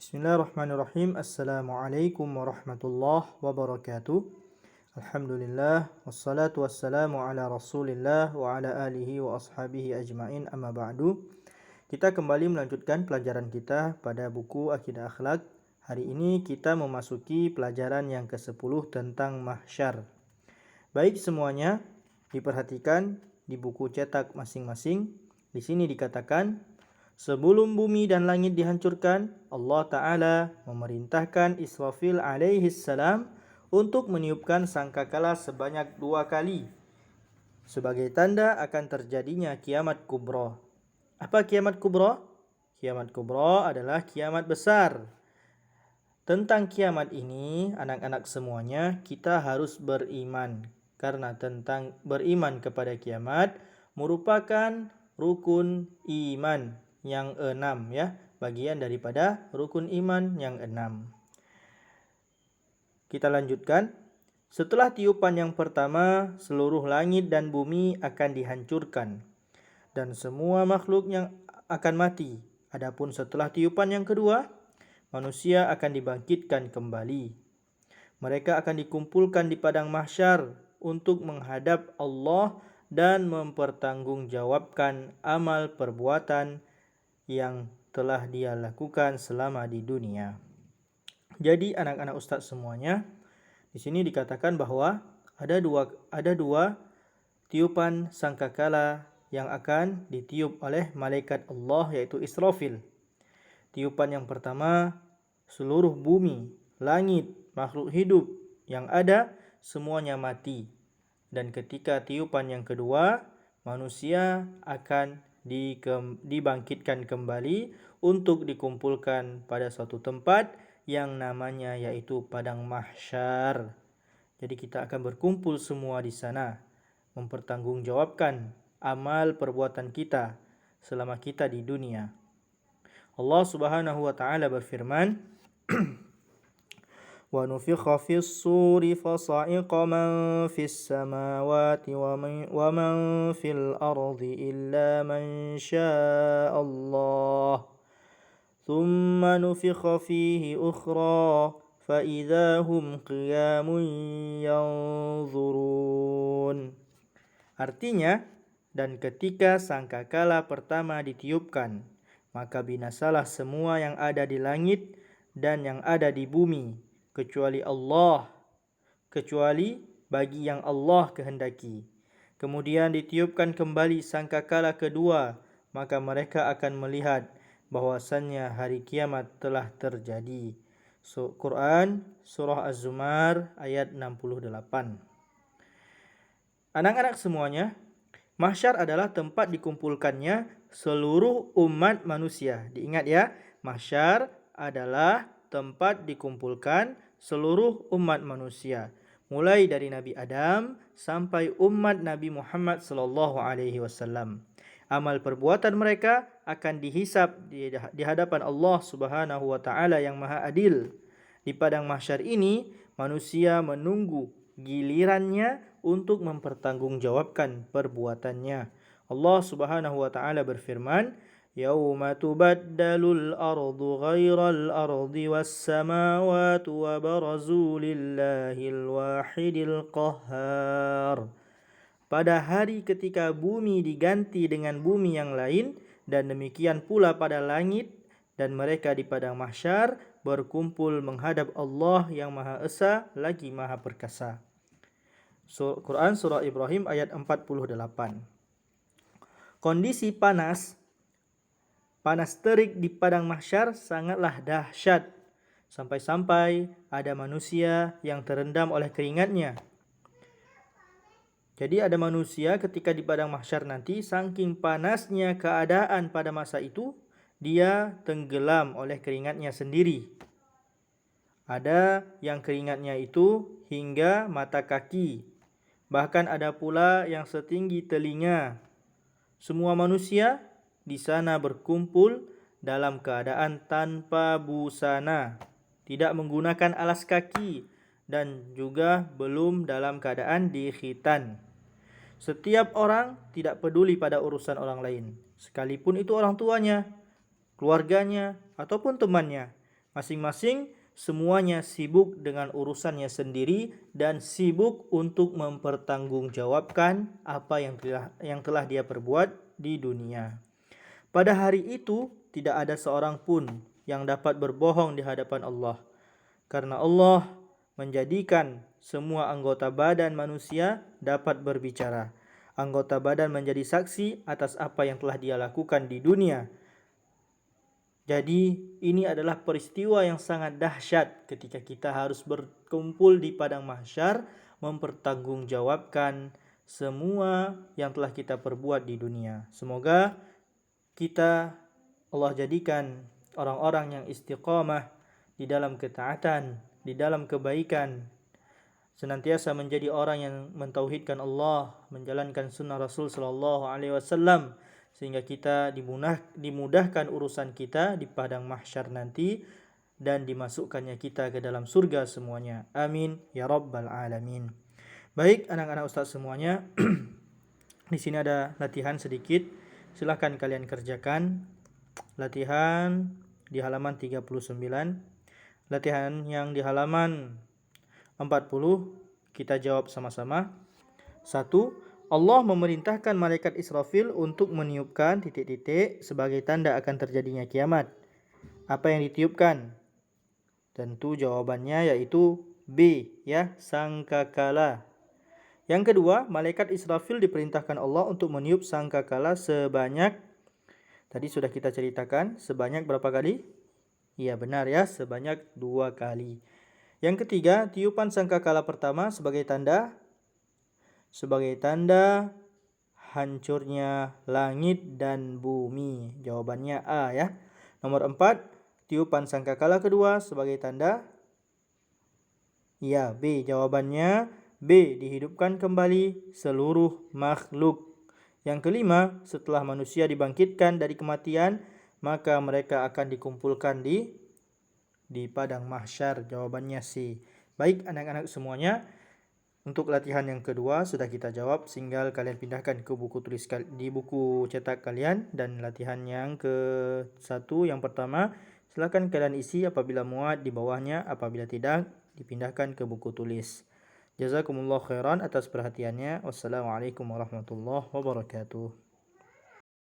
Bismillahirrahmanirrahim. Assalamualaikum warahmatullahi wabarakatuh. Alhamdulillah wassalatu wassalamu ala Rasulillah wa ala alihi wa ashabihi ajmain, amma ba'du. Kita kembali melanjutkan pelajaran kita pada buku Akidah Akhlak. Hari ini kita memasuki pelajaran yang ke-10 tentang mahsyar. Baik semuanya, diperhatikan di buku cetak masing-masing. Di sini dikatakan, sebelum bumi dan langit dihancurkan, Allah Ta'ala memerintahkan Israfil alaihi salam untuk meniupkan sangkakala sebanyak 2 kali sebagai tanda akan terjadinya kiamat kubra. Apa kiamat kubra? Kiamat kubra adalah kiamat besar. Tentang kiamat ini, anak-anak semuanya, kita harus beriman. Karena tentang beriman kepada kiamat merupakan rukun iman yang 6 ya, bagian daripada rukun iman yang 6. Kita lanjutkan. Setelah tiupan yang pertama, seluruh langit dan bumi akan dihancurkan dan semua makhluk yang akan mati. Adapun setelah tiupan yang kedua, manusia akan dibangkitkan kembali. Mereka akan dikumpulkan di padang mahsyar untuk menghadap Allah dan mempertanggungjawabkan amal perbuatan yang telah dia lakukan selama di dunia. Jadi anak-anak ustaz semuanya, di sini dikatakan bahwa ada dua tiupan sangkakala yang akan ditiup oleh malaikat Allah, yaitu Israfil. Tiupan yang pertama, seluruh bumi, langit, makhluk hidup yang ada semuanya mati. Dan ketika tiupan yang kedua, manusia akan dibangkitkan kembali untuk dikumpulkan pada suatu tempat yang namanya yaitu padang mahsyar. Jadi kita akan berkumpul semua di sana, mempertanggungjawabkan amal perbuatan kita selama kita di dunia. Allah Subhanahu wa taala berfirman, وَنُفِخَ فِي الصُّورِ فَصَعِقَ مَنْ فِي السَّمَاوَاتِ وَمَنْ فِي الْأَرْضِ إِلَّا مَنْ شَاءَ اللَّهُ ثُمَّ نُفِخَ فِيهِ أُخْرَى فَإِذَا هُمْ قِيَامٌ يَنْظُرُونَ. Artinya, dan ketika sangkakala pertama ditiupkan, maka binasalah semua yang ada di langit dan yang ada di bumi, kecuali bagi yang Allah kehendaki. Kemudian ditiupkan kembali sangkakala kedua, maka mereka akan melihat bahwasannya hari kiamat telah terjadi. Quran Surah Az-Zumar ayat 68. Anak-anak semuanya, mahsyar adalah tempat dikumpulkannya seluruh umat manusia. Diingat ya, mahsyar adalah tempat dikumpulkan seluruh umat manusia, mulai dari Nabi Adam sampai umat Nabi Muhammad sallallahu alaihi wasallam. Amal perbuatan mereka akan dihisap di hadapan Allah Subhanahu wa taala yang Maha Adil. Di padang mahsyar ini, manusia menunggu gilirannya untuk mempertanggungjawabkan perbuatannya. Allah Subhanahu wa taala berfirman, يَوْمَ تُبَدَّلُ الْأَرْضُ غَيْرَ الْأَرْضِ وَالسَّمَاوَاتُ وَبَرَزُوا لِلَّهِ الْوَاحِدِ الْقَهَّارِ. Pada hari ketika bumi diganti dengan bumi yang lain, dan demikian pula pada langit, dan mereka di padang mahsyar berkumpul menghadap Allah yang Maha Esa lagi Maha Perkasa. Quran Surah Ibrahim ayat 48. Kondisi panas terik di padang mahsyar sangatlah dahsyat, sampai-sampai ada manusia yang terendam oleh keringatnya. Jadi ada manusia ketika di padang mahsyar nanti, saking panasnya keadaan pada masa itu, dia tenggelam oleh keringatnya sendiri. Ada yang keringatnya itu hingga mata kaki. Bahkan ada pula yang setinggi telinga. Semua manusia di sana berkumpul dalam keadaan tanpa busana, tidak menggunakan alas kaki, dan juga belum dalam keadaan dikhitan. Setiap orang tidak peduli pada urusan orang lain, sekalipun itu orang tuanya, keluarganya, ataupun temannya. Masing-masing semuanya sibuk dengan urusannya sendiri dan sibuk untuk mempertanggungjawabkan apa yang telah dia perbuat di dunia. Pada hari itu tidak ada seorang pun yang dapat berbohong di hadapan Allah, karena Allah menjadikan semua anggota badan manusia dapat berbicara. Anggota badan menjadi saksi atas apa yang telah dia lakukan di dunia. Jadi ini adalah peristiwa yang sangat dahsyat ketika kita harus berkumpul di padang mahsyar mempertanggungjawabkan semua yang telah kita perbuat di dunia. Semoga kita Allah jadikan orang-orang yang istiqamah di dalam ketaatan, di dalam kebaikan, senantiasa menjadi orang yang mentauhidkan Allah, menjalankan sunnah Rasul sallallahu alaihi wasallam, sehingga kita dimudahkan urusan kita di padang mahsyar nanti dan dimasukkannya kita ke dalam surga semuanya. Amin ya rabbal alamin. Baik anak-anak ustaz semuanya, di sini ada latihan sedikit. Silahkan kalian kerjakan. Latihan di halaman 39. Latihan yang di halaman 40 kita jawab sama-sama. 1. Allah memerintahkan malaikat Israfil untuk meniupkan titik-titik sebagai tanda akan terjadinya kiamat. Apa yang ditiupkan? Tentu jawabannya yaitu B, ya, sangkakala. Yang kedua, malaikat Israfil diperintahkan Allah untuk meniup sangkakala sebanyak, tadi sudah kita ceritakan, sebanyak berapa kali? Iya benar ya, sebanyak 2 kali. Yang ketiga, tiupan sangkakala pertama sebagai tanda hancurnya langit dan bumi. Jawabannya A ya. Nomor 4, tiupan sangkakala kedua sebagai tanda, ya B. Jawabannya B, dihidupkan kembali seluruh makhluk. Yang kelima, setelah manusia dibangkitkan dari kematian, maka mereka akan dikumpulkan di padang mahsyar. Jawabannya C. Baik anak-anak semuanya, untuk latihan yang kedua sudah kita jawab, tinggal kalian pindahkan ke buku tulis di buku cetak kalian. Dan latihan yang ke-1 yang pertama, silakan kalian isi apabila muat di bawahnya, apabila tidak dipindahkan ke buku tulis. Jazakumullah khairan atas perhatiannya. Wassalamualaikum warahmatullahi wabarakatuh.